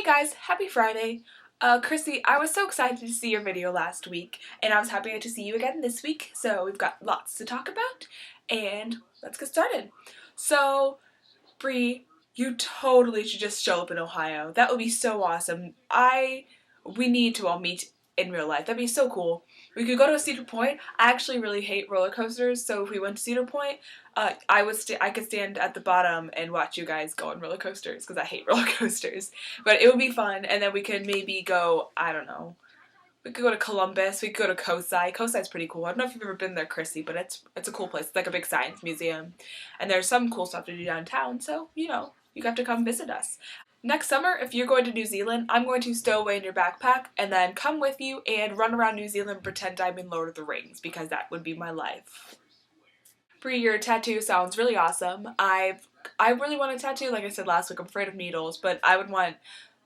Hey guys, happy Friday. Chrissy, I was so excited to see your video last week, and I was happy to see you again this week, so we've got lots to talk about, and let's get started. So, Bree, you totally should just show up in Ohio. That would be so awesome. We need to all meet in real life. That'd be so cool. We could go to Cedar Point. I actually really hate roller coasters, so if we went to Cedar Point, I could stand at the bottom and watch you guys go on roller coasters because I hate roller coasters. But it would be fun, and then we could maybe go. I don't know. We could go to Columbus. We could go to Cosi. Cosi's pretty cool. I don't know if you've ever been there, Chrissy, but it's a cool place. It's like a big science museum, and there's some cool stuff to do downtown. So you have to come visit us. Next summer, if you're going to New Zealand, I'm going to stow away in your backpack and then come with you and run around New Zealand and pretend I'm in Lord of the Rings because that would be my life. Bree, your tattoo sounds really awesome. I really want a tattoo, like I said last week. I'm afraid of needles, but I would want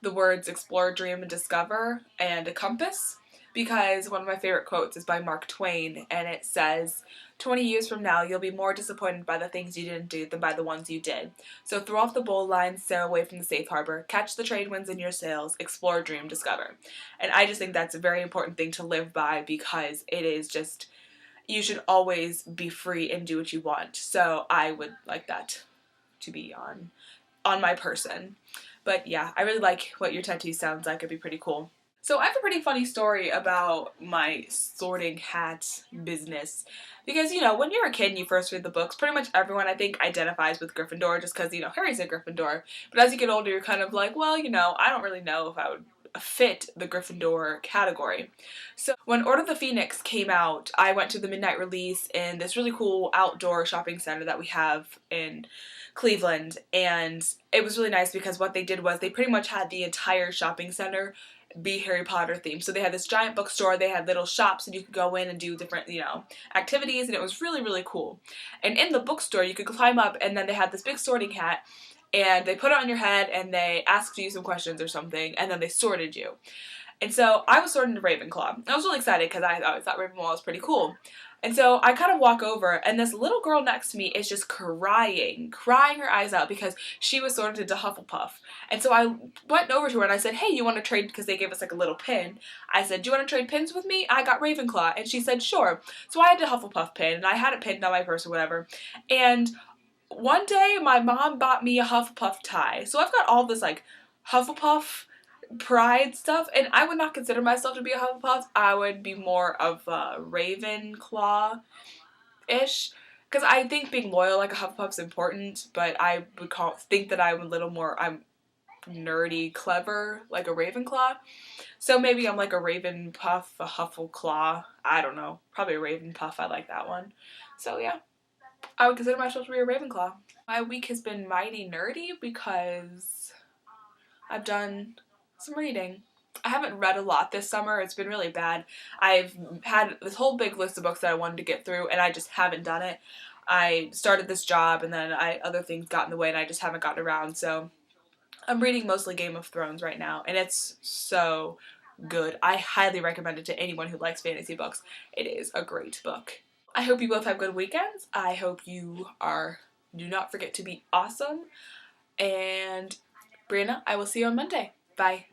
the words explore, dream, and discover and a compass because one of my favorite quotes is by Mark Twain, and it says, 20 years from now, you'll be more disappointed by the things you didn't do than by the ones you did. So throw off the bold lines, sail away from the safe harbor, catch the trade winds in your sails, explore, dream, discover. And I just think that's a very important thing to live by because it is just, you should always be free and do what you want. So I would like that to be on my person. But yeah, I really like what your tattoo sounds like. It'd be pretty cool. So I have a pretty funny story about my sorting hat business. Because, when you're a kid and you first read the books, pretty much everyone, I think, identifies with Gryffindor just because, Harry's a Gryffindor. But as you get older, you're kind of like, well, I don't really know if I would fit the Gryffindor category. So when Order of the Phoenix came out, I went to the midnight release in this really cool outdoor shopping center that we have in Cleveland, and it was really nice because what they did was they pretty much had the entire shopping center be Harry Potter themed. So they had this giant bookstore, they had little shops, and you could go in and do different, activities, and it was really, really cool. And in the bookstore, you could climb up, and then they had this big sorting hat, and they put it on your head, and they asked you some questions or something, and then they sorted you. And so I was sorted into Ravenclaw. I was really excited because I always thought Ravenclaw was pretty cool. And so I kind of walk over, and this little girl next to me is just crying her eyes out because she was sorted into Hufflepuff. And so I went over to her and I said, hey, you want to trade, because they gave us like a little pin. I said, do you want to trade pins with me? I got Ravenclaw. And she said, sure. So I had a Hufflepuff pin, and I had it pinned on my purse or whatever. And one day my mom bought me a Hufflepuff tie. So I've got all this like Hufflepuff pride stuff, and I would not consider myself to be a Hufflepuff. I would be more of a Ravenclaw-ish, because I think being loyal like a Hufflepuff's important, but I would think that I'm nerdy, clever, like a Ravenclaw. So maybe I'm like a Ravenpuff, a Huffleclaw, I don't know, probably a Ravenpuff. I like that one. So yeah, I would consider myself to be a Ravenclaw. My week has been mighty nerdy because I've done some reading. I haven't read a lot this summer. It's been really bad. I've had this whole big list of books that I wanted to get through, and I just haven't done it. I started this job, and then other things got in the way, and I just haven't gotten around. So I'm reading mostly Game of Thrones right now, and it's so good. I highly recommend it to anyone who likes fantasy books. It is a great book. I hope you both have good weekends. I hope you do not forget to be awesome. And Brianna, I will see you on Monday. Bye.